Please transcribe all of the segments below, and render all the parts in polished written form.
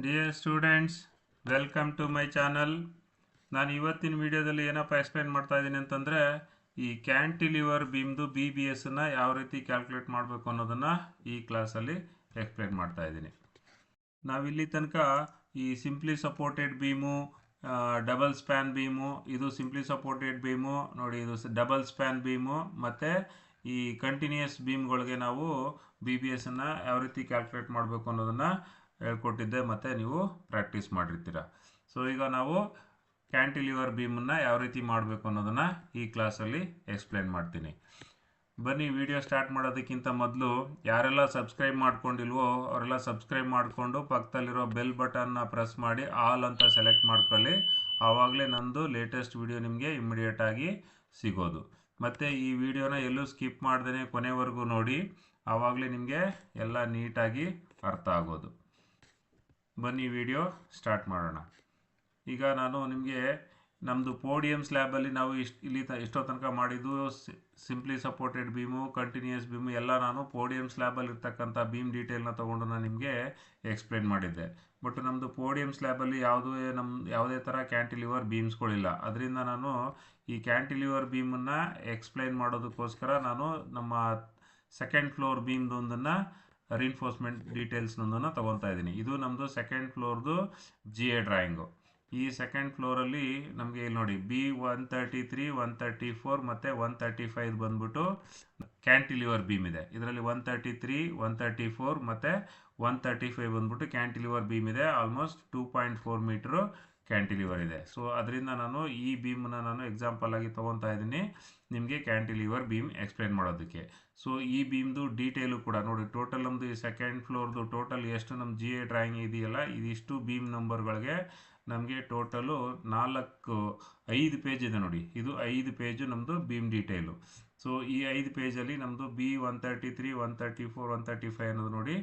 Dear students, welcome to my channel. ನಾನು ಇವತ್ತಿನ ವಿಡಿಯೋದಲ್ಲಿ ಏನಪ್ಪ ಎಕ್ಸ್ಪ್ಲೈನ್ ಮಾಡ್ತಾ ಇದ್ದೀನಿ ಅಂತಂದರೆ, ಈ ಕ್ಯಾಂಟಿಲಿವರ್ ಬೀಮ್ದು BBSನ ಯಾವ ರೀತಿ ಕ್ಯಾಲ್ಕುಲೇಟ್ ಮಾಡಬೇಕು ಅನ್ನೋದನ್ನು ಈ ಕ್ಲಾಸಲ್ಲಿ ಎಕ್ಸ್ಪ್ಲೈನ್ ಮಾಡ್ತಾ ಇದ್ದೀನಿ. ನಾವಿಲ್ಲಿ ತನಕ ಈ simply supported beam, double span beam, ಇದು ಸಿಂಪ್ಲಿ ಸಪೋರ್ಟೆಡ್ ಬೀಮು ನೋಡಿ, ಇದು ಡಬಲ್ ಸ್ಪ್ಯಾನ್ ಬೀಮು, ಮತ್ತು ಈ ಕಂಟಿನ್ಯೂಯಸ್ ಬೀಮ್ಗಳಿಗೆ ನಾವು BBSನ್ನು ಯಾವ ರೀತಿ ಕ್ಯಾಲ್ಕುಲೇಟ್ ಮಾಡಬೇಕು ಅನ್ನೋದನ್ನು ಹೇಳ್ಕೊಟ್ಟಿದ್ದೆ ಮತ್ತು ನೀವು ಪ್ರಾಕ್ಟೀಸ್ ಮಾಡಿರ್ತೀರ. ಸೊ ಈಗ ನಾವು ಕ್ಯಾಂಟಿಲಿವರ್ ಬೀಮನ್ನು ಯಾವ ರೀತಿ ಮಾಡಬೇಕು ಅನ್ನೋದನ್ನು ಈ ಕ್ಲಾಸಲ್ಲಿ ಎಕ್ಸ್ಪ್ಲೇನ್ ಮಾಡ್ತೀನಿ. ಬನ್ನಿ, ವಿಡಿಯೋ ಸ್ಟಾರ್ಟ್ ಮಾಡೋದಕ್ಕಿಂತ ಮೊದಲು ಯಾರೆಲ್ಲ ಸಬ್ಸ್ಕ್ರೈಬ್ ಮಾಡ್ಕೊಂಡಿಲ್ವೋ ಅವರೆಲ್ಲ ಸಬ್ಸ್ಕ್ರೈಬ್ ಮಾಡಿಕೊಂಡು ಪಕ್ಕದಲ್ಲಿರೋ ಬೆಲ್ ಬಟನ್ನ ಪ್ರೆಸ್ ಮಾಡಿ ಆಲ್ ಅಂತ ಸೆಲೆಕ್ಟ್ ಮಾಡ್ಕೊಳ್ಳಿ. ಆವಾಗಲೇ ನಂದು ಲೇಟೆಸ್ಟ್ ವಿಡಿಯೋ ನಿಮಗೆ ಇಮ್ಮಿಡಿಯೇಟಾಗಿ ಸಿಗೋದು. ಮತ್ತು ಈ ವಿಡಿಯೋನ ಎಲ್ಲೂ ಸ್ಕಿಪ್ ಮಾಡ್ದೇ ಕೊನೆವರೆಗೂ ನೋಡಿ, ಆವಾಗಲೇ ನಿಮಗೆ ಎಲ್ಲ ನೀಟಾಗಿ ಅರ್ಥ ಆಗೋದು. ಬನ್ನಿ ವಿಡಿಯೋ ಸ್ಟಾರ್ಟ್ ಮಾಡೋಣ. ಈಗ ನಾನು ನಿಮಗೆ ನಮ್ಮದು ಪೋಡಿಯಮ್ ಸ್ಲ್ಯಾಬಲ್ಲಿ ನಾವು ಇಷ್ಟೋ ತನಕ ಮಾಡಿದ್ದು simply supported beam, continuous beam ಎಲ್ಲ ನಾನು ಪೋಡಿಯಮ್ ಸ್ಲ್ಯಾಬಲ್ಲಿ ಇರ್ತಕ್ಕಂಥ ಬೀಮ್ ಡೀಟೇಲ್ನ ತೊಗೊಂಡು ನಾನು ನಿಮಗೆ ಎಕ್ಸ್ಪ್ಲೇನ್ ಮಾಡಿದ್ದೆ. ಬಟ್ ನಮ್ಮದು ಪೋಡಿಯಮ್ ಸ್ಲ್ಯಾಬಲ್ಲಿ ಯಾವುದೇ ಥರ ಕ್ಯಾಂಟಿಲಿವರ್ ಬೀಮ್ಸ್ಗಳಿಲ್ಲ. ಅದರಿಂದ ನಾನು ಈ ಕ್ಯಾಂಟಿಲಿವರ್ ಬೀಮನ್ನು ಎಕ್ಸ್ಪ್ಲೈನ್ ಮಾಡೋದಕ್ಕೋಸ್ಕರ ನಾನು ನಮ್ಮ ಸೆಕೆಂಡ್ ಫ್ಲೋರ್ ಬೀಮ್ದೊಂದನ್ನು ರಿನ್ಫೋರ್ಸ್ಮೆಂಟ್ ಡೀಟೇಲ್ಸ್ನೊಂದನ್ನು ತೊಗೊತಾ ಇದ್ದೀನಿ. ಇದು ನಮ್ಮದು ಸೆಕೆಂಡ್ ಫ್ಲೋರ್ದು GA ಡ್ರಾಯಿಂಗು. ಈ ಸೆಕೆಂಡ್ ಫ್ಲೋರಲ್ಲಿ ನಮಗೆ ಇಲ್ಲಿ ನೋಡಿ B133, 134 ಮತ್ತು 135 ಬಂದ್ಬಿಟ್ಟು ಕ್ಯಾಂಟಿಲಿವರ್ ಬೀಮ್ ಇದೆ. ಇದರಲ್ಲಿ 133, 134 ಮತ್ತು 135 ಬಂದ್ಬಿಟ್ಟು ಕ್ಯಾಂಟಿಲಿವರ್ ಬೀಮ್ ಇದೆ. ಆಲ್ಮೋಸ್ಟ್ 2.4 ಮೀಟ್ರು ಕ್ಯಾಂಟಿಲಿವರ್ ಇದೆ. ಸೊ ಅದರಿಂದ ನಾನು ಈ ಬೀಮನ್ನು ನಾನು ಎಕ್ಸಾಂಪಲ್ ಆಗಿ ತೊಗೊತಾ ಇದ್ದೀನಿ ನಿಮಗೆ ಕ್ಯಾಂಟಿಲಿವರ್ ಬೀಮ್ ಎಕ್ಸ್ಪ್ಲೈನ್ ಮಾಡೋದಕ್ಕೆ. ಸೊ ಈ ಬೀಮ್ದು ಡೀಟೇಲು ಕೂಡ ನೋಡಿ, ಟೋಟಲ್ ನಮ್ಮದು ಈ ಸೆಕೆಂಡ್ ಫ್ಲೋರ್ದು ಟೋಟಲ್ ಎಷ್ಟು ನಮ್ಮ GA ಡ್ರಾಯಿಂಗ್ ಇದೆಯಲ್ಲ, ಇದಿಷ್ಟು ಬೀಮ್ ನಂಬರ್ಗಳಿಗೆ ನಮಗೆ ಟೋಟಲು 5 ಪೇಜ್ ಇದೆ ನೋಡಿ. ಇದು 5 ಪೇಜು ನಮ್ಮದು ಬೀಮ್ ಡೀಟೇಲು. ಸೊ ಈ 5 ಪೇಜಲ್ಲಿ ನಮ್ಮದು B133, 134, 135 ಅನ್ನೋದು ನೋಡಿ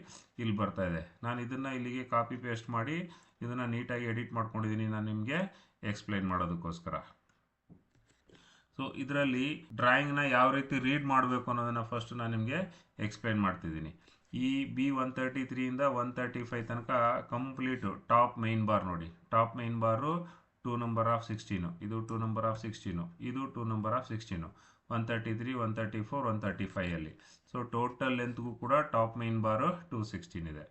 ಇಲ್ಲಿ ಬರ್ತಾ ಇದೆ. ನಾನು ಇದನ್ನು ಇಲ್ಲಿಗೆ ಕಾಪಿ ಪೇಸ್ಟ್ ಮಾಡಿ ಇದನ್ನು ನೀಟಾಗಿ ಎಡಿಟ್ ಮಾಡ್ಕೊಂಡಿದ್ದೀನಿ ನಾನು ನಿಮಗೆ ಎಕ್ಸ್ಪ್ಲೈನ್ ಮಾಡೋದಕ್ಕೋಸ್ಕರ. ಸೊ ಇದರಲ್ಲಿ ಡ್ರಾಯಿಂಗ್ನ ಯಾವ ರೀತಿ ರೀಡ್ ಮಾಡಬೇಕು ಅನ್ನೋದನ್ನು ಫಸ್ಟ್ ನಾನು ನಿಮಗೆ ಎಕ್ಸ್ಪ್ಲೈನ್ ಮಾಡ್ತಿದ್ದೀನಿ. ಈ B133ಇಂದ 135 ತನಕ ಕಂಪ್ಲೀಟು ಟಾಪ್ ಮೈನ್ ಬಾರ್ ನೋಡಿ. Top main bar 2 number of 16, ಇದು 2 ನಂಬರ್ ಆಫ್ 16, ಇದು 2 ನಂಬರ್ ಆಫ್ 16, 133, 134, 135ಅಲ್ಲಿ. ಸೊ ಟೋಟಲ್ ಲೆಂತ್ಗೂ ಕೂಡ ಟಾಪ್ ಮೈನ್ ಬಾರು 216 ಇದೆ.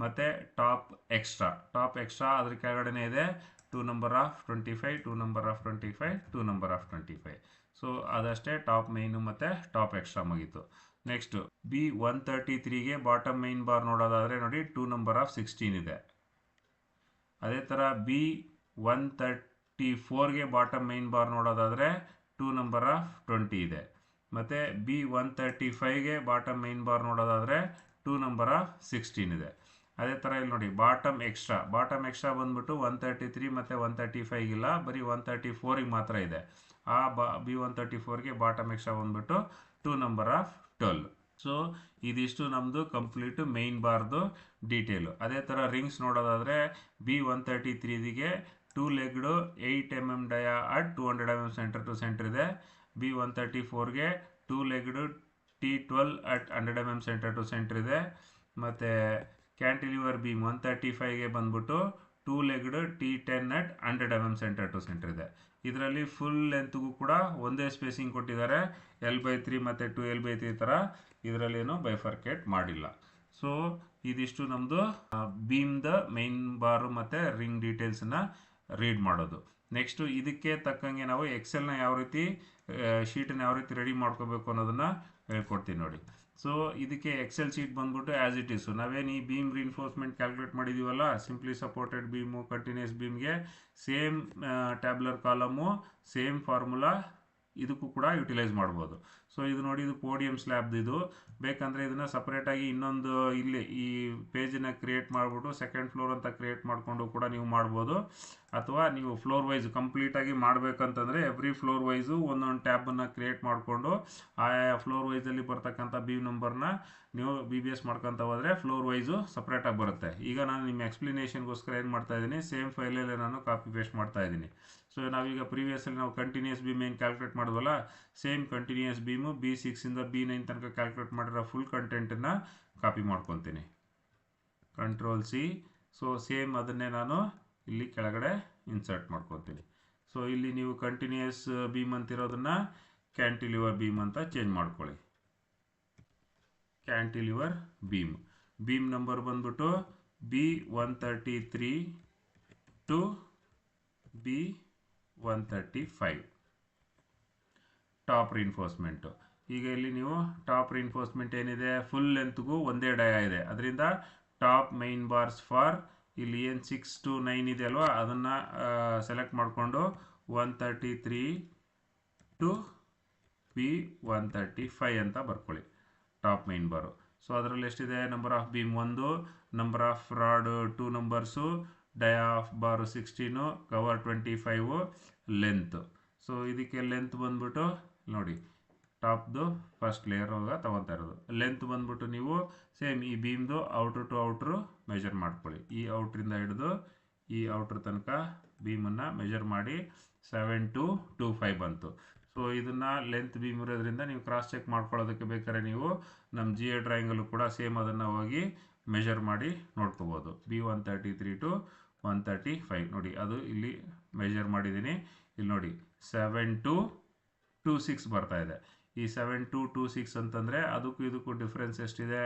ಮತ್ತು ಟಾಪ್ ಎಕ್ಸ್ಟ್ರಾ ಅದ್ರ ಕೆಳಗಡೆನೇ ಇದೆ 2 number of 25, 2 number of 25, 2 number of 25. So ಅದಷ್ಟೇ ಟಾಪ್ ಮೈನು ಮತ್ತು ಟಾಪ್ ಎಕ್ಸ್ಟ್ರಾ ಮುಗೀತು. ನೆಕ್ಸ್ಟ್ B133ಗೆ ಬಾಟಮ್ ಮೈನ್ ಬಾರ್ ನೋಡೋದಾದರೆ ನೋಡಿ 2 ನಂಬರ್ ಆಫ್ 16 ಇದೆ. ಅದೇ ಥರ B134ಗೆ ಬಾಟಮ್ ಮೈನ್ ಬಾರ್ ನೋಡೋದಾದರೆ 2 ನಂಬರ್ ಆಫ್ 20 ಇದೆ. ಮತ್ತು B135ಗೆ ಬಾಟಮ್ ಮೈನ್ ಬಾರ್ ನೋಡೋದಾದರೆ 2 ನಂಬರ್ ಆಫ್ 16 ಇದೆ. ಅದೇ ಥರ ಇಲ್ಲಿ ನೋಡಿ ಬಾಟಮ್ ಎಕ್ಸ್ಟ್ರಾ ಬಂದ್ಬಿಟ್ಟು 133 ಮತ್ತು 135 ಇಲ್ಲ, ಬರೀ 134ಗೆ ಮಾತ್ರ ಇದೆ. ಆ B134ಗೆ ಬಾಟಮ್ ಎಕ್ಸ್ಟ್ರಾ ಬಂದ್ಬಿಟ್ಟು 2 ನಂಬರ್ ಆಫ್ 12. ಸೊ ಇದಿಷ್ಟು ನಮ್ಮದು ಕಂಪ್ಲೀಟು ಮೈನ್ ಬಾರ್ದು ಡೀಟೇಲು. ಅದೇ ಥರ ರಿಂಗ್ಸ್ ನೋಡೋದಾದರೆ B133ಗೆ 2 legged 8 mm dia at 200 mm centre to centre ಇದೆ. B134ಗೆ 2 legged T12 at 100 mm centre to centre ಇದೆ. ಮತ್ತು ಕ್ಯಾಂಟಿಲಿವರ್ ಬೀಮ್ 135ಗೆ ಬಂದ್ಬಿಟ್ಟು 2 legged T10 at 100 mm centre to centre ಇದೆ. ಇದರಲ್ಲಿ ಫುಲ್ ಲೆಂತ್ಗೂ ಕೂಡ ಒಂದೇ ಸ್ಪೇಸಿಂಗ್ ಕೊಟ್ಟಿದ್ದಾರೆ, L/3 ಮತ್ತು 2L/3 ಥರ. ಇದರಲ್ಲೇನು ಬೈಫರ್ಕೇಟ್ ಮಾಡಿಲ್ಲ. ಸೊ ಇದಿಷ್ಟು ನಮ್ಮದು ಬೀಮ್ದ ಮೈನ್ ಬಾರು ಮತ್ತು ರಿಂಗ್ ಡೀಟೇಲ್ಸನ್ನು ರೀಡ್ ಮಾಡೋದು. ನೆಕ್ಸ್ಟು ಇದಕ್ಕೆ ತಕ್ಕಂಗೆ ನಾವು ಎಕ್ಸೆಲ್ನ ಯಾವ ರೀತಿ ಶೀಟನ್ನು ಯಾವ ರೀತಿ ರೆಡಿ ಮಾಡ್ಕೋಬೇಕು ಅನ್ನೋದನ್ನು ಹೇಳ್ಕೊಡ್ತೀನಿ ನೋಡಿ. ಸೊ ಇದಕ್ಕೆ ಎಕ್ಸೆಲ್ ಶೀಟ್ ಬಂದ್ಬಿಟ್ಟು ಆ್ಯಸ್ ಇಟ್ ಈಸು ನಾವೇನು ಈ ಬೀಮ್ ರಿನ್ಫೋರ್ಸ್ಮೆಂಟ್ ಕ್ಯಾಲ್ಕುಲೇಟ್ ಮಾಡಿದ್ದೀವಲ್ಲ, ಸಿಂಪ್ಲಿ ಸಪೋರ್ಟೆಡ್ ಬೀಮು, ಕಂಟಿನ್ಯೂಸ್ ಬೀಮ್ಗೆ same tabular column, same formula ಇದಕ್ಕೂ ಕೂಡ ಯುಟಿಲೈಸ್ ಮಾಡ್ಬೋದು. ಸೊ ಇದು ನೋಡಿ, ಇದು ಪೋಡಿಯಮ್ ಸ್ಲ್ಯಾಬ್ದು. ಇದು ಬೇಕಂದರೆ ಇದನ್ನು ಸಪ್ರೇಟಾಗಿ ಇನ್ನೊಂದು ಇಲ್ಲಿ ಈ ಪೇಜನ್ನು ಕ್ರಿಯೇಟ್ ಮಾಡಿಬಿಟ್ಟು ಸೆಕೆಂಡ್ ಫ್ಲೋರ್ ಅಂತ ಕ್ರಿಯೇಟ್ ಮಾಡಿಕೊಂಡು ಕೂಡ ನೀವು ಮಾಡ್ಬೋದು. ಅಥವಾ ನೀವು ಫ್ಲೋರ್ ವೈಸ್ ಕಂಪ್ಲೀಟಾಗಿ ಮಾಡಬೇಕಂತಂದರೆ ಎವ್ರಿ ಫ್ಲೋರ್ ವೈಸು ಒಂದೊಂದು ಟ್ಯಾಬನ್ನು ಕ್ರಿಯೇಟ್ ಮಾಡಿಕೊಂಡು ಆಯಾ ಫ್ಲೋರ್ ವೈಸಲ್ಲಿ ಬರ್ತಕ್ಕಂಥ ಬೀಮ್ ನಂಬರ್ನ ನೀವು BBS ಮಾಡ್ಕೊತ ಹೋದರೆ ಫ್ಲೋರ್ ವೈಸು ಸಪ್ರೇಟಾಗಿ ಬರುತ್ತೆ. ಈಗ ನಾನು ನಿಮ್ಮ ಎಕ್ಸ್ಪ್ಲನೇಷನ್ಗೋಸ್ಕರ ಏನು ಮಾಡ್ತಾಯಿದ್ದೀನಿ, ಸೇಮ್ ಫೈಲಲ್ಲೇ ನಾನು ಕಾಪಿ ಪೇಸ್ಟ್ ಮಾಡ್ತಾಯಿದ್ದೀನಿ. ಸೊ ನಾವೀಗ ಪ್ರೀವಿಯಸ್ಸಲ್ಲಿ ನಾವು ಕಂಟಿನ್ಯೂಸ್ ಬೀಮ್ ಏನು ಕ್ಯಾಲ್ಕುಲೇಟ್ ಮಾಡಿದ್ವಲ್ಲ, ಸೇಮ್ ಕಂಟಿನ್ಯೂಸ್ ಬೀಮು B6ಇಂದ B9 ತನಕ ಕ್ಯಾಲ್ಕುಲೇಟ್ ಮಾಡಿರೋ ಫುಲ್ ಕಂಟೆಂಟನ್ನು ಕಾಪಿ ಮಾಡ್ಕೊತೀನಿ. Ctrl+C. ಸೊ ಸೇಮ್ ಅದನ್ನೇ ನಾನು ಇಲ್ಲಿ ಕೆಳಗಡೆ ಇನ್ಸರ್ಟ್ ಮಾಡ್ಕೊತೀನಿ. ಸೊ ಇಲ್ಲಿ ನೀವು ಕಂಟಿನ್ಯೂಯಸ್ ಬೀಮ್ ಅಂತಿರೋದನ್ನು ಕ್ಯಾಂಟಿಲಿವರ್ ಬೀಮ್ ಅಂತ ಚೇಂಜ್ ಮಾಡ್ಕೊಳ್ಳಿ. ಕ್ಯಾಂಟಿಲಿವರ್ ಬೀಮ್ ನಂಬರ್ ಬಂದ್ಬಿಟ್ಟು B133 to B135 ಟಾಪ್ ರಿಇನ್ಫೋರ್ಸ್ಮೆಂಟು. ಈಗ ಇಲ್ಲಿ ನೀವು ಟಾಪ್ ರಿಇನ್ಫೋರ್ಸ್ಮೆಂಟ್ ಏನಿದೆ ಫುಲ್ ಲೆಂತ್ಗೂ ಒಂದೇ ಡಯಾ ಇದೆ, ಅದರಿಂದ ಟಾಪ್ ಮೈನ್ ಬಾರ್ಸ್ ಫಾರ್ ಇಲ್ಲಿ ಏನು 6 to 9 ಇದೆ ಅಲ್ವಾ, ಅದನ್ನು ಸೆಲೆಕ್ಟ್ ಮಾಡಿಕೊಂಡು 133 to B135 ಅಂತ ಬರ್ಕೊಳ್ಳಿ ಟಾಪ್ ಮೈನ್ ಬಾರು. ಸೊ ಅದರಲ್ಲಿ ಎಷ್ಟಿದೆ number of beam 1, number of rod 2 numbers, dia of bar 16, cover 25, length. So ಇದಕ್ಕೆ ಲೆಂತ್ ಬಂದ್ಬಿಟ್ಟು ನೋಡಿ ಟಾಪ್ದು ಫಸ್ಟ್ ಲೇಯರ್ ತಗೊತಾ ಇರೋದು. ಲೆಂತ್ ಬಂದ್ಬಿಟ್ಟು ನೀವು ಸೇಮ್ ಈ ಬೀಮ್ದು ಔಟ್ರ್ ಟು ಔಟ್ರು ಮೆಜರ್ ಮಾಡ್ಕೊಳ್ಳಿ. ಈ ಔಟ್ರಿಂದ ಹಿಡಿದು ಈ ಔಟ್ರ್ ತನಕ ಬೀಮನ್ನು ಮೆಜರ್ ಮಾಡಿ 7225 ಬಂತು. ಸೊ ಇದನ್ನು ಲೆಂತ್ ಬೀಮ್ ಇರೋದ್ರಿಂದ ನೀವು ಕ್ರಾಸ್ ಚೆಕ್ ಮಾಡ್ಕೊಳ್ಳೋದಕ್ಕೆ ಬೇಕಾದ್ರೆ ನೀವು ನಮ್ಮ GA ಡ್ರಾಯಿಂಗಲ್ಲೂ ಕೂಡ ಸೇಮ್ ಅದನ್ನು ಹೋಗಿ ಮೆಜರ್ ಮಾಡಿ ನೋಡ್ಕೋಬೋದು. B133 to 135 ನೋಡಿ, ಅದು ಇಲ್ಲಿ ಮೆಜರ್ ಮಾಡಿದ್ದೀನಿ. ಇಲ್ಲಿ ನೋಡಿ 7226 ಬರ್ತಾ ಇದೆ. ಈ 7226 ಅಂತಂದರೆ ಅದಕ್ಕೂ ಇದಕ್ಕೂ ಡಿಫ್ರೆನ್ಸ್ ಎಷ್ಟಿದೆ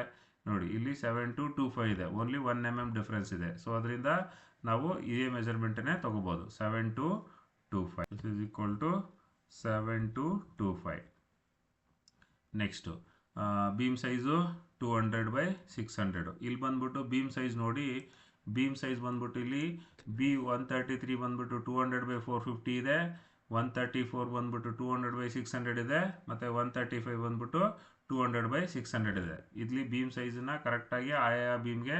ನೋಡಿ, ಇಲ್ಲಿ 7225 ಇದೆ, ಓನ್ಲಿ 1 mm ಡಿಫ್ರೆನ್ಸ್ ಇದೆ. ಸೊ ಅದರಿಂದ ನಾವು ಇದೇ ಮೆಜರ್ಮೆಂಟನ್ನೇ ತೊಗೋಬೋದು. 7225 this is equal to 7225. Next beam size 200/600. ಇಲ್ಲಿ ಬಂದ್ಬಿಟ್ಟು ಬೀಮ್ ಸೈಜ್ ನೋಡಿ, ಬೀಮ್ ಸೈಜ್ ಬಂದ್ಬಿಟ್ಟು ಇಲ್ಲಿ B133 ಬಂದ್ಬಿಟ್ಟು 200/450 ಇದೆ, 134 ಬಂದ್ಬಿಟ್ಟು 200/600 ಇದೆ, ಮತ್ತು 135 ಬಂದ್ಬಿಟ್ಟು 200/600 ಇದೆ. ಇಲ್ಲಿ ಬೀಮ್ ಸೈಜನ್ನು ಕರೆಕ್ಟಾಗಿ ಆಯಾ ಬೀಮ್ಗೆ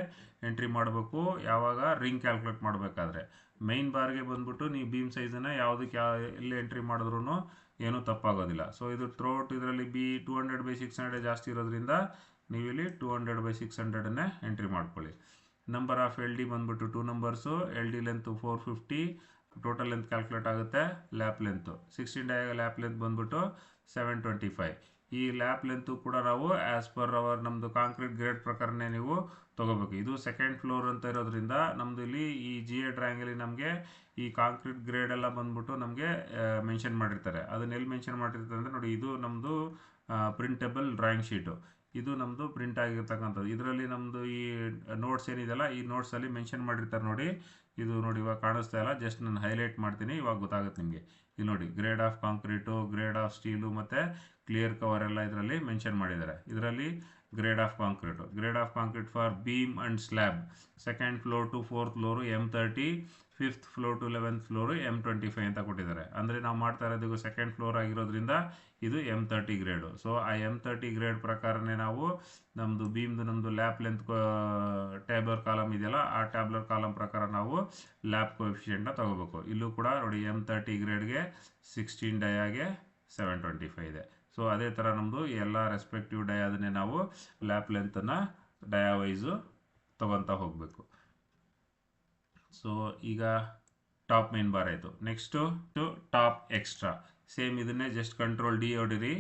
ಎಂಟ್ರಿ ಮಾಡಬೇಕು ಯಾವಾಗ ರಿಂಗ್ ಕ್ಯಾಲ್ಕುಲೇಟ್ ಮಾಡಬೇಕಾದ್ರೆ. ಮೈನ್ ಬಾರ್ಗೆ ಬಂದ್ಬಿಟ್ಟು ನೀವು ಬೀಮ್ ಸೈಜನ್ನು ಯಾವುದಕ್ಕೆ ಎಲ್ಲಿ ಎಂಟ್ರಿ ಮಾಡಿದ್ರೂ ಏನೂ ತಪ್ಪಾಗೋದಿಲ್ಲ. ಸೊ ಇದು ಥ್ರೋಟ್ ಇದರಲ್ಲಿ 200/600 ಜಾಸ್ತಿ ಇರೋದ್ರಿಂದ ನೀವು ಇಲ್ಲಿ 200/600 ಎಂಟ್ರಿ ಮಾಡ್ಕೊಳ್ಳಿ. ನಂಬರ್ ಆಫ್ LD ಬಂದ್ಬಿಟ್ಟು 2 numbers, LD length 450, total length calculate ಆಗುತ್ತೆ. ಲ್ಯಾಪ್ ಲೆಂತು 16 ಡಯಾಗ ಲ್ಯಾಪ್ ಲೆಂತ್ ಬಂದ್ಬಿಟ್ಟು 725. ಈ ಲ್ಯಾಪ್ ಲೆಂತು ಕೂಡ ನಾವು ಆ್ಯಸ್ ಪರ್ ಅವರ್ ನಮ್ಮದು ಕಾಂಕ್ರೀಟ್ ಗ್ರೇಡ್ ಪ್ರಕಾರನೇ ನೀವು ತೊಗೋಬೇಕು. ಇದು ಸೆಕೆಂಡ್ ಫ್ಲೋರ್ ಅಂತ ಇರೋದ್ರಿಂದ ನಮ್ಮದು ಇಲ್ಲಿ ಈ GA ಡ್ರಾಯಿಂಗಲ್ಲಿ ನಮಗೆ ಈ ಕಾಂಕ್ರೀಟ್ ಗ್ರೇಡ್ ಎಲ್ಲ ಬಂದ್ಬಿಟ್ಟು ನಮಗೆ ಮೆನ್ಷನ್ ಮಾಡಿರ್ತಾರೆ. ಅದನ್ನ ಎಲ್ಲಿ ಮೆನ್ಷನ್ ಮಾಡಿರ್ತಾರೆ ಅಂದರೆ ನೋಡಿ, ಇದು ನಮ್ಮದು ಪ್ರಿಂಟಬಲ್ ಡ್ರಾಯಿಂಗ್ ಶೀಟು, ಇದು ನಮ್ಮದು ಪ್ರಿಂಟ್ ಆಗಿರ್ತಕ್ಕಂಥದ್ದು. ಇದರಲ್ಲಿ ನಮ್ಮದು ಈ ನೋಟ್ಸ್ ಏನಿದೆಯಲ್ಲ, ಈ ನೋಟ್ಸಲ್ಲಿ ಮೆನ್ಷನ್ ಮಾಡಿರ್ತಾರೆ ನೋಡಿ. ಇದು ನೋಡಿ ಇವಾಗ ಕಾಣಿಸ್ತಾ ಇಲ್ಲ, ಜಸ್ಟ್ ನಾನು ಹೈಲೈಟ್ ಮಾಡ್ತೀನಿ, ಇವಾಗ ಗೊತ್ತಾಗುತ್ತೆ ನಿಮಗೆ. ಇಲ್ಲಿ ನೋಡಿ grade of concrete, grade of steel ಮತ್ತು ಕ್ಲಿಯರ್ ಕವರ್ ಎಲ್ಲ ಇದರಲ್ಲಿ ಮೆನ್ಷನ್ ಮಾಡಿದ್ದಾರೆ. ಇದರಲ್ಲಿ grade of concrete for beam and slab, second floor to fourth floor M30, fifth floor to 11th floor M25 ಅಂತ ಕೊಟ್ಟಿದ್ದಾರೆ. ಅಂದರೆ ನಾವು ಮಾಡ್ತಾ ಇರೋದು ಸೆಕೆಂಡ್ ಫ್ಲೋರ್ ಆಗಿರೋದ್ರಿಂದ ಇದು M30 ಗ್ರೇಡು. ಸೊ ಆ M30 ಗ್ರೇಡ್ ಪ್ರಕಾರನೇ ನಾವು ನಮ್ಮದು ಬೀಮ್ದು ನಮ್ಮದು ಲ್ಯಾಪ್ ಲೆಂತ್ ಟ್ಯಾಬ್ಲರ್ ಕಾಲಮ್ ಇದೆಯಲ್ಲ, ಆ ಟ್ಯಾಬ್ಲರ್ ಕಾಲಮ್ ಪ್ರಕಾರ ನಾವು ಲ್ಯಾಪ್ ಕೋಎಫಿಷಿಯೆಂಟ್ನ ತೊಗೋಬೇಕು. ಇಲ್ಲೂ ಕೂಡ ನೋಡಿ M30 ಗ್ರೇಡ್ಗೆ 16 ಡಯಾಗೆ 725 ಇದೆ. ಸೊ ಅದೇ ಥರ ನಮ್ಮದು ಎಲ್ಲ ರೆಸ್ಪೆಕ್ಟಿವ್ ಡಯಾದನ್ನೇ ನಾವು ಲ್ಯಾಪ್ ಲೆಂತನ್ನು ಡಯಾ ವೈಸು ತೊಗೊತಾ ಹೋಗಬೇಕು. ಸೊ ಈಗ ಟಾಪ್ ಮೈನ್ ಬಾರ್ ಆಯಿತು. ನೆಕ್ಸ್ಟು ಟಾಪ್ ಎಕ್ಸ್ಟ್ರಾ, ಸೇಮ್ ಇದನ್ನೇ ಜಸ್ಟ್ ಕಂಟ್ರೋಲ್ D ಹೊಡಿರಿ.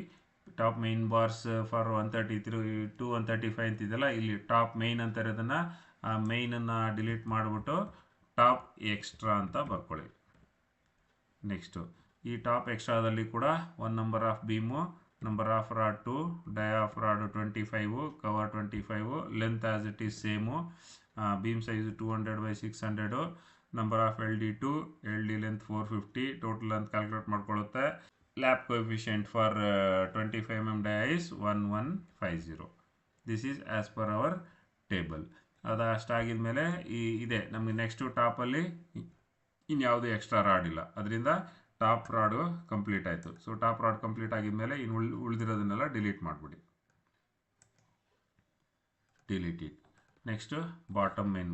Top main bars for 133 to 135 ಅಂತಿದೆಯಲ್ಲ, ಇಲ್ಲಿ ಟಾಪ್ ಮೈನ್ ಅಂತ ಇರೋದನ್ನು ಆ ಮೈನನ್ನು ಡಿಲೀಟ್ ಮಾಡಿಬಿಟ್ಟು ಟಾಪ್ ಎಕ್ಸ್ಟ್ರಾ ಅಂತ ಬರ್ಕೊಳ್ಳಿ. ನೆಕ್ಸ್ಟು ಈ ಟಾಪ್ ಎಕ್ಸ್ಟ್ರಾದಲ್ಲಿ ಕೂಡ 1 number of beam, number of rod 2, dia of rod 25, cover 25, length as it is same, beam size 200/600, number of LD 2, LD length 450, total length calculate ಮಾಡ್ಕೊಳ್ಳುತ್ತೆ. Lap coefficient for 25 mm dia is 1150. This is as per our table. ಅದು ಅಷ್ಟಾಗಿದ ಮೇಲೆ ಇದೆ ನಮಗೆ next ಟಾಪಲ್ಲಿ ಇನ್ಯಾವುದು extra rod ಇಲ್ಲ, ಅದರಿಂದ ಟಾಪ್ ರಾಡು ಕಂಪ್ಲೀಟ್ ಆಯಿತು. ಸೊ ಟಾಪ್ ರಾಡ್ ಕಂಪ್ಲೀಟ್ ಆಗಿದ್ಮೇಲೆ ಇನ್ನು ಉಳಿದಿರೋದನ್ನೆಲ್ಲ ಡಿಲೀಟ್ ಮಾಡಿಬಿಡಿ. Delete it. Next bottom main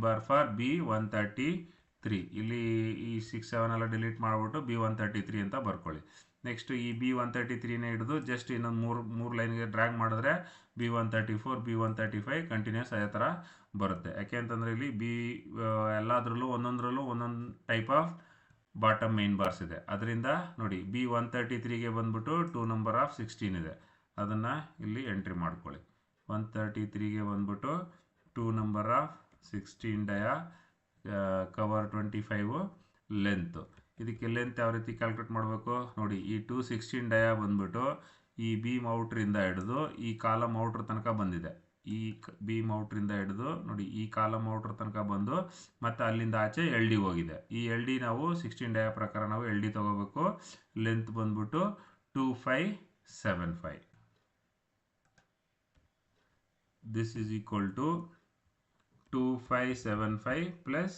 bar for B133. ಇಲ್ಲಿ ಈ 6, 7 ಎಲ್ಲ ಡಿಲೀಟ್ ಮಾಡಿಬಿಟ್ಟು B133 ಅಂತ ಬರ್ಕೊಳ್ಳಿ. ನೆಕ್ಸ್ಟು ಈ B133ನೇ ಹಿಡಿದು ಜಸ್ಟ್ ಇನ್ನೊಂದು ಮೂರು ಲೈನ್ಗೆ ಡ್ರ್ಯಾಗ್ ಮಾಡಿದ್ರೆ B134, B135 ಕಂಟಿನ್ಯೂಸ್ ಅದೇ ಥರ ಬರುತ್ತೆ. ಯಾಕೆ ಅಂತಂದರೆ ಇಲ್ಲಿ ಎಲ್ಲದರಲ್ಲೂ ಒಂದೊಂದರಲ್ಲೂ ಒಂದೊಂದು type of bottom main bars ಇದೆ. ಅದರಿಂದ ನೋಡಿ B133ಗೆ ಬಂದ್ಬಿಟ್ಟು 2 ನಂಬರ್ ಆಫ್ 16 ಇದೆ, ಅದನ್ನು ಇಲ್ಲಿ ಎಂಟ್ರಿ ಮಾಡ್ಕೊಳ್ಳಿ. 133ಗೆ ಬಂದ್ಬಿಟ್ಟು 2 number of 16 dia cover 25 length. ಇದಕ್ಕೆ ಲೆಂತ್ ಯಾವ ರೀತಿ ಕ್ಯಾಲ್ಕುಲೇಟ್ ಮಾಡಬೇಕು ನೋಡಿ. ಈ 216 ಡಯಾ ಬಂದ್ಬಿಟ್ಟು ಈ ಬೀಮ್ ಔಟ್ರಿಂದ ಹಿಡಿದು ಈ ಕಾಲಮ್ ಔಟ್ರ್ ತನಕ ಬಂದಿದೆ. ಈ ಬೀಮ್ ಔಟ್ರಿಂದ ಹಿಡಿದು ನೋಡಿ ಈ ಕಾಲಮ್ ಔಟ್ರ್ ತನಕ ಬಂದು ಮತ್ತು ಅಲ್ಲಿಂದ ಆಚೆ ಎಲ್ ಡಿ ಹೋಗಿದೆ. ಈ ಎಲ್ ಡಿ ನಾವು 16 ಡಯಾ ಪ್ರಕಾರ ನಾವು ಎಲ್ ಡಿ ತೊಗೋಬೇಕು. ಲೆಂತ್ ಬಂದ್ಬಿಟ್ಟು 2575. This is equal to 2575 plus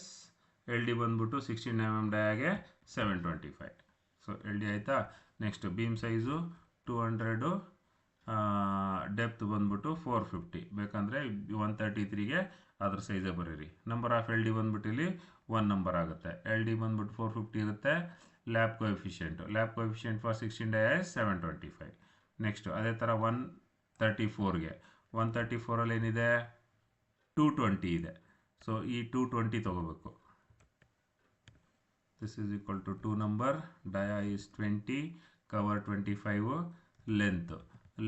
L D ಬಂದ್ಬಿಟ್ಟು 16 mm ಡಯಾಗೆ 725. ಸೊ ಎಲ್ ಡಿ ಆಯಿತಾ. ನೆಕ್ಸ್ಟ್ ಬೀಮ್ ಸೈಜು 200, ಡೆಪ್ತ್ ಬಂದ್ಬಿಟ್ಟು 450. ಬೇಕಂದರೆ 133ಗೆ ಅದ್ರ ಸೈಜೇ ಬರೀರಿ. ನಂಬರ್ ಆಫ್ ಎಲ್ ಡಿ ಬಂದ್ಬಿಟ್ಟು ಇಲ್ಲಿ 1 ನಂಬರ್ ಆಗುತ್ತೆ. ಎಲ್ ಡಿ ಬಂದ್ಬಿಟ್ಟು 450 ಇರುತ್ತೆ. Lab coefficient for 16 dia 725. Next ಅದೇ ಥರ 134ಗೆ 134ಅಲ್ಲಿ ಏನಿದೆ 220 ಇದೆ. ಸೊ ಈ 220 ತೊಗೋಬೇಕು. This is equal to 2 number, dia is 20, cover 25,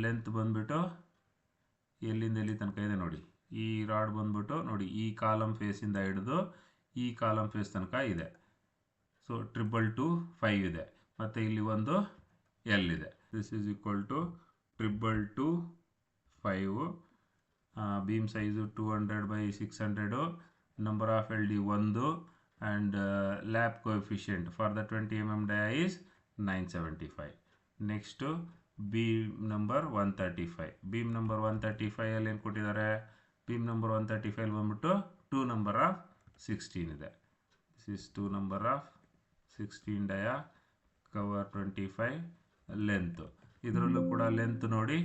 length ಬಂದ್ಬಿಟ್ಟು ಎಲ್ಲಿಂದ ಎಲ್ಲಿ ತನಕ ಇದೆ ನೋಡಿ. ಈ ರಾಡ್ ಬಂದ್ಬಿಟ್ಟು ನೋಡಿ ಈ ಕಾಲಮ್ ಫೇಸಿಂದ ಹಿಡಿದು ಈ ಕಾಲಮ್ ಫೇಸ್ ತನಕ ಇದೆ. ಸೊ 222 ಇದೆ. ಮತ್ತು ಇಲ್ಲಿ ಒಂದು ಎಲ್ ಇದೆ. This is equal to 222 beam size 200/600, number of L D 1, and lap coefficient for the 20 mm dia is 975. Next beam number 135. beam number 135 ಅಲ್ಲಿ ಏನು ಕೊಟ್ಟಿದ್ದಾರೆ, beam number 135 ಬಂದ್ಬಿಟ್ಟು 2 number of 16 ಇದೆ. this is 2 number of 16 dia, cover 25, length. ಇದರಲ್ಲೂ ಕೂಡ length ನೋಡಿ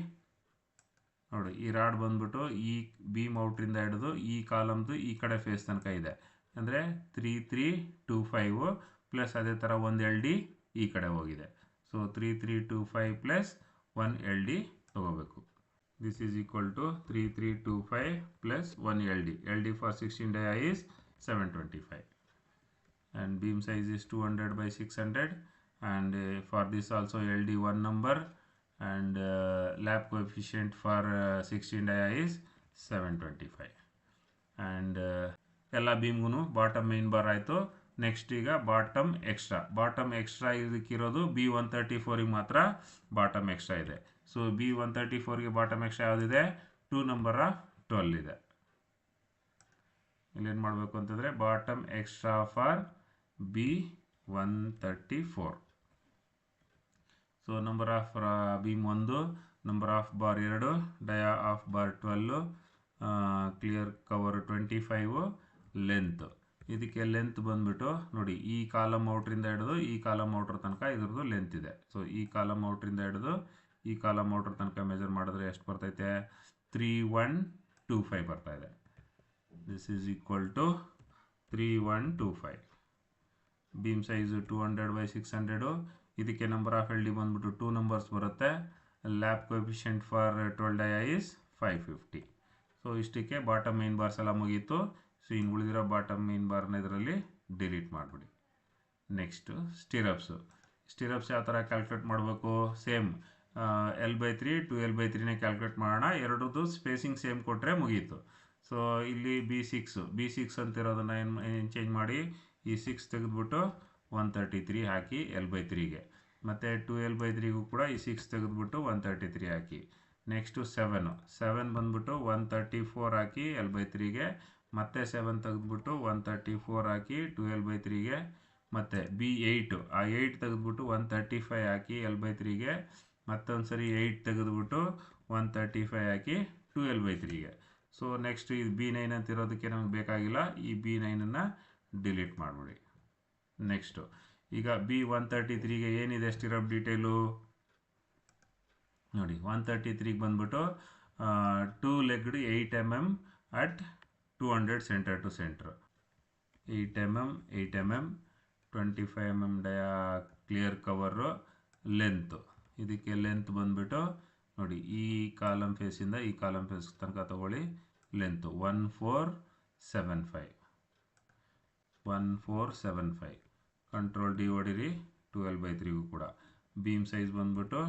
ಈ rod ಬಂದ್ಬಿಟ್ಟು ಈ ಬೀಮ್ ಔಟ್ರಿಂದ ಹಿಡಿದು ಈ ಕಾಲಮ್ದು ಈ ಕಡೆ ಫೇಸ್ ತನಕ ಇದೆ. ಅಂದರೆ 3325 ಪ್ಲಸ್ ಅದೇ ಥರ ಒಂದು ಎಲ್ ಡಿ ಈ ಕಡೆ ಹೋಗಿದೆ. ಸೊ 3325 ಪ್ಲಸ್ 1 ಎಲ್ ಡಿ ತೊಗೋಬೇಕು. This is equal to 3325 plus 1 L D for 16 dia is 725. And beam size is 200/600. And for this also L D 1 number. And lap coefficient for 16 dia is 725. And ಎಲ್ಲ ಬೀಮ್ಗೂ bottom main bar ಆಯಿತು. Next ಈಗ bottom extra ಇದಕ್ಕಿರೋದು B134ಗೆ ಮಾತ್ರ bottom extra ಇದೆ. So B134ಗೆ bottom extra ಯಾವುದಿದೆ, 2 ನಂಬರ್ 12 ಇದೆ. ಇಲ್ಲೇನು ಮಾಡಬೇಕು ಅಂತಂದರೆ bottom extra for B134. So number of beam 1, number of bar 2, dia of bar 12, clear cover 25, length. ಇದಕ್ಕೆ ಲೆಂತ್ ಬಂದ್ಬಿಟ್ಟು ನೋಡಿ ಈ ಕಾಲಮ್ ಔಟ್ರಿಂದ ಹಿಡಿದು ಈ ಕಾಲಮ್ ಔಟ್ರ್ ತನಕ ಇದ್ರದ್ದು ಲೆಂತ್ ಇದೆ. ಸೊ ಈ ಕಾಲಮ್ ಔಟ್ರಿಂದ ಹಿಡಿದು ಈ ಕಾಲಮ್ ಔಟ್ರ್ ತನಕ ಮೆಜರ್ ಮಾಡಿದ್ರೆ ಎಷ್ಟು ಬರ್ತೈತೆ, 3125 ಬರ್ತಾ ಇದೆ. This is equal to 3125. Beam size 200/600. ಇದಕ್ಕೆ ನಂಬರ್ ಆಫ್ ಎಲ್ ಡಿ ಬಂದ್ಬಿಟ್ಟು 2 ನಂಬರ್ಸ್ ಬರುತ್ತೆ. Lab coefficient for 12 dia is 550. So ಇಷ್ಟಕ್ಕೆ ಬಾಟಮ್ ಮೇನ್ ಬಾರ್ಸ್ ಎಲ್ಲ ಮುಗೀತು. ಸೊ ಇನ್ನು ಉಳಿದಿರೋ ಬಾಟಮ್ ಮೇನ್ ಬಾರ್ನ ಇದರಲ್ಲಿ ಡಿಲೀಟ್ ಮಾಡಿಬಿಡಿ. ನೆಕ್ಸ್ಟು ಸ್ಟಿರಪ್ಸ್ ಯಾವ ಥರ ಕ್ಯಾಲ್ಕುಲೇಟ್ ಮಾಡಬೇಕು, ಸೇಮ್ L/3 2L/3ನೇ ಕ್ಯಾಲ್ಕುಲೇಟ್ ಮಾಡೋಣ. ಎರಡರದ್ದು ಸ್ಪೇಸಿಂಗ್ ಸೇಮ್ ಕೊಟ್ಟರೆ ಮುಗೀತು. ಸೊ ಇಲ್ಲಿ B6 ಅಂತಿರೋದನ್ನು ಏನು ಚೇಂಜ್ ಮಾಡಿ ಈ 6 ತೆಗೆದುಬಿಟ್ಟು 133 ಹಾಕಿ L/3ಗೆ. ಮತ್ತು 2L/3ಗೂ ಕೂಡ ಈ 6 ತೆಗೆದುಬಿಟ್ಟು 133 ಹಾಕಿ. ನೆಕ್ಸ್ಟು 7 ಬಂದ್ಬಿಟ್ಟು 134 ಹಾಕಿ L/3ಗೆ. ಮತ್ತೆ 7 ತೆಗೆದುಬಿಟ್ಟು 134 ಹಾಕಿ 2L/3ಗೆ. ಮತ್ತು B8 ಆ 8 ತೆಗೆದುಬಿಟ್ಟು 135 ಹಾಕಿ L/3ಗೆ. ಮತ್ತೊಂದು ಸರಿ 8 ತೆಗೆದುಬಿಟ್ಟು 135 ಹಾಕಿ 2L/3ಗೆ. ಸೊ ನೆಕ್ಸ್ಟ್ ಇದು B9 ಅಂತ ಇರೋದಕ್ಕೆ ನಮಗೆ ಬೇಕಾಗಿಲ್ಲ. ಈ B9ಅನ್ನು ಡಿಲೀಟ್ ಮಾಡಿಬಿಡಿ. ನೆಕ್ಸ್ಟು ಈಗ B133ಗೆ ಏನಿದೆ ಸ್ಟಿರಪ್ ಡೀಟೇಲು ನೋಡಿ. 133ಗೆ ಬಂದ್ಬಿಟ್ಟು 2 legged 8 mm at 200 center to center. 8 mm 25 mm dia clear cover. Length ಇದಕ್ಕೆ ಲೆಂತ್ ಬಂದ್ಬಿಟ್ಟು ನೋಡಿ ಈ ಕಾಲಮ್ ಫೇಸಿಂದ ಈ ಕಾಲಮ್ ಫೇಸ್ ತನಕ ತಗೊಳ್ಳಿ. ಲೆಂತು 1475. ಕಂಟ್ರೋಲ್ ಡಿ ಹೊಡಿರಿ 2L/3ಗೂ ಕೂಡ. ಬೀಮ್ ಸೈಜ್ ಬಂದ್ಬಿಟ್ಟು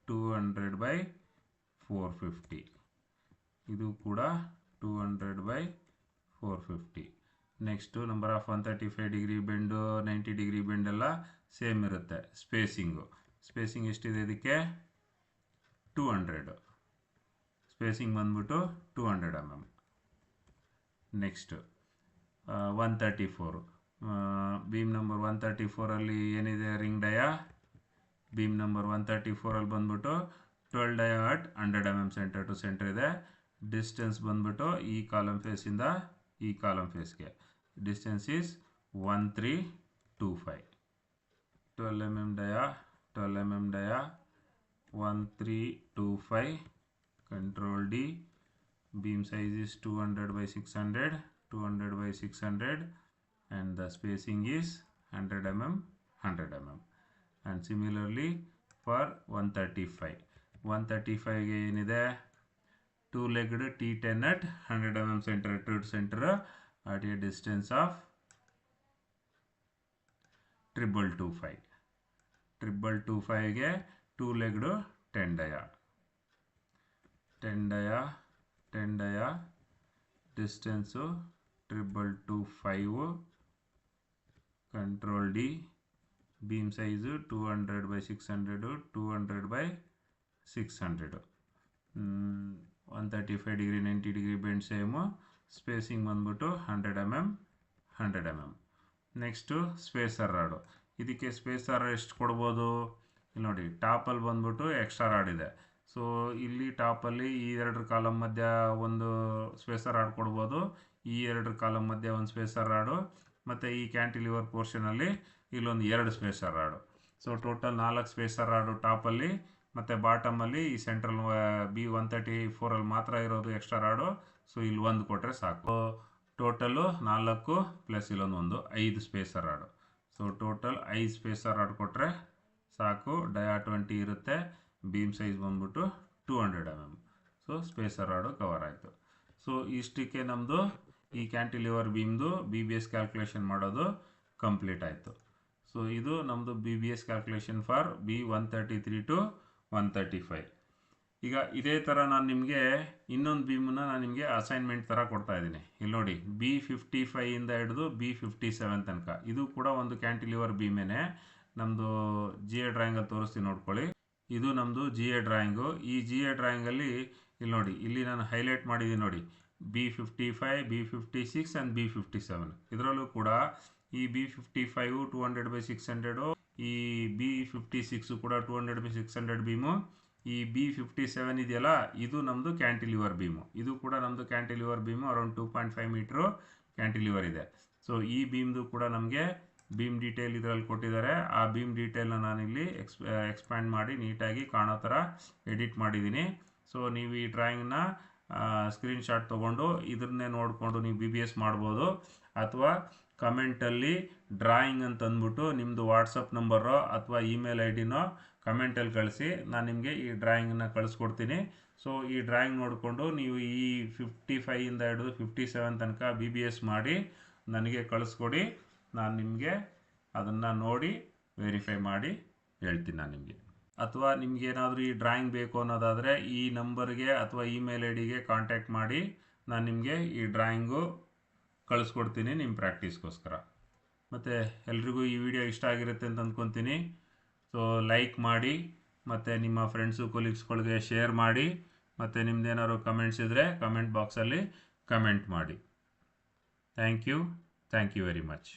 200/450. ಇದು ಕೂಡ 200/450. 450. Next number of 135 degree bend 90 degree ಬೆಂಡೆಲ್ಲ ಸೇಮ್ ಇರುತ್ತೆ. ಸ್ಪೇಸಿಂಗ್ ಎಷ್ಟಿದೆ ಇದಕ್ಕೆ 200. ಸ್ಪೇಸಿಂಗ್ ಬಂದ್ಬಿಟ್ಟು 200 mm. ನೆಕ್ಸ್ಟ್ 134 ಬೀಮ್ ನಂಬರ್ 134ಅಲ್ಲಿ ಏನಿದೆ ರಿಂಗ್ ಡಯಾ. ಬೀಮ್ ನಂಬರ್ 134ಅಲ್ಲಿ ಬಂದ್ಬಿಟ್ಟು 12 dia at 100 mm centre to centre ಇದೆ. ಡಿಸ್ಟೆನ್ಸ್ ಬಂದ್ಬಿಟ್ಟು ಈ ಕಾಲಮ್ ಫೇಸಿಂದ ಈ ಕಾಲಮ್ ಫೇಸ್ಗೆ distance is 1325. 12 mm dia 1325. Control D. Beam size is 200 by 600 and the spacing is 100 mm. And similarly for 135 ಗೆ ಏನಿದೆ 2-legged T10 at 100 mm center to center at a distance of 225 ಗೆ 2-legged 10 dia distance 225. Control D. Beam size 200 by 600 200 by 600. 135 degree 90 degree bend same. Spacing ಬಂದ್ಬಿಟ್ಟು 100 mm. Next spacer rod. ಇದಕ್ಕೆ spacer ಎಷ್ಟು ಕೊಡ್ಬೋದು ಇಲ್ಲಿ ನೋಡಿ. ಟಾಪಲ್ಲಿ ಬಂದ್ಬಿಟ್ಟು ಎಕ್ಸ್ಟ್ರಾ ರಾಡ್ ಇದೆ. So ಇಲ್ಲಿ ಟಾಪಲ್ಲಿ ಈ 2 ಕಾಲಮ್ ಮಧ್ಯ ಒಂದು ಸ್ಪೇಸರ್ ರಾಡ್ ಕೊಡ್ಬೋದು. ಈ 2 ಕಾಲಮ್ ಮಧ್ಯ ಒಂದು ಸ್ಪೇಸರ್ ರಾಡು ಮತ್ತು ಈ ಕ್ಯಾಂಟಿಲಿವರ್ ಪೋರ್ಷನಲ್ಲಿ ಇಲ್ಲೊಂದು 2 spacer rod. So total 4 spacer rod ಟಾಪಲ್ಲಿ ಮತ್ತು ಬಾಟಮಲ್ಲಿ ಈ ಸೆಂಟ್ರಲ್ B134ಅಲ್ಲಿ ಮಾತ್ರ ಇರೋದು ಎಕ್ಸ್ಟ್ರಾ ರಾಡು. ಸೊ ಇಲ್ಲಿ 1 ಕೊಟ್ಟರೆ ಸಾಕು. ಟೋಟಲು 4 ಪ್ಲಸ್ ಇಲ್ಲೊಂದು 5 spacer rod. So total 5 spacer rod ಕೊಟ್ಟರೆ ಸಾಕು. ಡಯಾ 20 ಇರುತ್ತೆ. ಬೀಮ್ ಸೈಜ್ ಬಂದ್ಬಿಟ್ಟು 200 mm. So spacer rod cover ಆಯಿತು. ಸೊ ಇಷ್ಟಕ್ಕೆ ನಮ್ಮದು ಈ ಕ್ಯಾಂಟಿಲಿವರ್ ಬೀಮ್ದು BBS ಕ್ಯಾಲ್ಕುಲೇಷನ್ ಮಾಡೋದು ಕಂಪ್ಲೀಟ್ ಆಯಿತು. ಸೊ ಇದು ನಮ್ಮದು BBS calculation for B133 to 135. ಈಗ ಇದೇ ಥರ ನಾನು ನಿಮಗೆ ಇನ್ನೊಂದು ಬೀಮನ್ನ ನಾನು ನಿಮಗೆ ಅಸೈನ್ಮೆಂಟ್ ಥರ ಕೊಡ್ತಾ ಇದ್ದೀನಿ. ಇಲ್ಲಿ ನೋಡಿ B55 ಇಂದ ಹಿಡಿದು B57 ತನಕ ಇದು ಕೂಡ ಒಂದು ಕ್ಯಾಂಟಿಲಿವರ್ ಬೀಮೇನೆ. ನಮ್ಮದು GA ಡ್ರಾಯಿಂಗಲ್ಲಿ ತೋರಿಸ್ತೀನಿ ನೋಡ್ಕೊಳ್ಳಿ. ಇದು ನಮ್ಮದು GA ಡ್ರಾಯಿಂಗು. ಈ GA ಡ್ರಾಯಿಂಗಲ್ಲಿ ಇಲ್ಲಿ ನೋಡಿ, ಇಲ್ಲಿ ನಾನು ಹೈಲೈಟ್ ಮಾಡಿದ್ದೀನಿ ನೋಡಿ B55, B56 ಆ್ಯಂಡ್ B57. ಇದರಲ್ಲೂ ಕೂಡ ಈ B55 200 by 600, ಈ B56 ಕೂಡ 200 by 600 ಬೀಮು. ಈ B57 ಇದೆಯಲ್ಲ ಇದು ನಮ್ಮದು ಕ್ಯಾಂಟಿಲಿವರ್ ಬೀಮು. ಇದು ಕೂಡ ನಮ್ಮದು cantilever beam. Around 2.5 metre cantilever ಇದೆ. ಸೊ ಈ ಬೀಮ್ದು ಕೂಡ ನಮಗೆ ಬೀಮ್ ಡೀಟೇಲ್ ಇದರಲ್ಲಿ ಕೊಟ್ಟಿದ್ದಾರೆ. ಆ ಬೀಮ್ ಡೀಟೇಲ್ನ ನಾನಿಲ್ಲಿ ಎಕ್ಸ್ಪ್ಯಾಂಡ್ ಮಾಡಿ ನೀಟಾಗಿ ಕಾಣೋ ಥರ ಎಡಿಟ್ ಮಾಡಿದ್ದೀನಿ. ಸೊ ನೀವು ಈ ಡ್ರಾಯಿಂಗ್ನ ಸ್ಕ್ರೀನ್ಶಾಟ್ ತೊಗೊಂಡು ಇದನ್ನೇ ನೋಡಿಕೊಂಡು ನೀವು BBS ಮಾಡ್ಬೋದು. ಅಥವಾ ಕಮೆಂಟಲ್ಲಿ ಡ್ರಾಯಿಂಗ್ ಅಂತ ಅಂದ್ಬಿಟ್ಟು ನಿಮ್ಮದು ವಾಟ್ಸಪ್ ನಂಬರೋ ಅಥವಾ ಇಮೇಲ್ ID-ನೋ ಕಮೆಂಟಲ್ಲಿ ಕಳಿಸಿ. ನಾನು ನಿಮಗೆ ಈ ಡ್ರಾಯಿಂಗನ್ನು ಕಳಿಸ್ಕೊಡ್ತೀನಿ. ಸೊ ಈ ಡ್ರಾಯಿಂಗ್ ನೋಡಿಕೊಂಡು ನೀವು ಈ 55 ಇಂದ ಹಿಡಿದು 57 ತನಕ BBS ಮಾಡಿ ನನಗೆ ಕಳಿಸ್ಕೊಡಿ. ನಾನು ನಿಮಗೆ ಅದನ್ನು ನೋಡಿ ವೆರಿಫೈ ಮಾಡಿ ಹೇಳ್ತೀನಿ ನಾನು ನಿಮಗೆ. ಅಥವಾ ನಿಮಗೇನಾದರೂ ಈ ಡ್ರಾಯಿಂಗ್ ಬೇಕು ಅನ್ನೋದಾದರೆ ಈ ನಂಬರ್ಗೆ ಅಥವಾ ಇಮೇಲ್ ID-ಗೆ ಕಾಂಟ್ಯಾಕ್ಟ್ ಮಾಡಿ ನಾನು ನಿಮಗೆ ಈ ಡ್ರಾಯಿಂಗು ಕಳಿಸ್ಕೊಡ್ತೀನಿ ನಿಮ್ಮ ಪ್ರಾಕ್ಟೀಸ್ಗೋಸ್ಕರ. ಮತ್ತು ಎಲ್ರಿಗೂ ಈ ವಿಡಿಯೋ ಇಷ್ಟ ಆಗಿರುತ್ತೆ ಅಂತ ಅಂದ್ಕೊತೀನಿ. ಸೊ ಲೈಕ್ ಮಾಡಿ ಮತ್ತು ನಿಮ್ಮ ಫ್ರೆಂಡ್ಸು ಕೊಲೀಗ್ಸ್ಗಳಿಗೆ ಶೇರ್ ಮಾಡಿ. ಮತ್ತು ನಿಮ್ಮದೇನಾದ್ರು ಕಮೆಂಟ್ಸ್ ಇದ್ದರೆ ಕಮೆಂಟ್ ಬಾಕ್ಸಲ್ಲಿ ಕಮೆಂಟ್ ಮಾಡಿ. Thank you very much.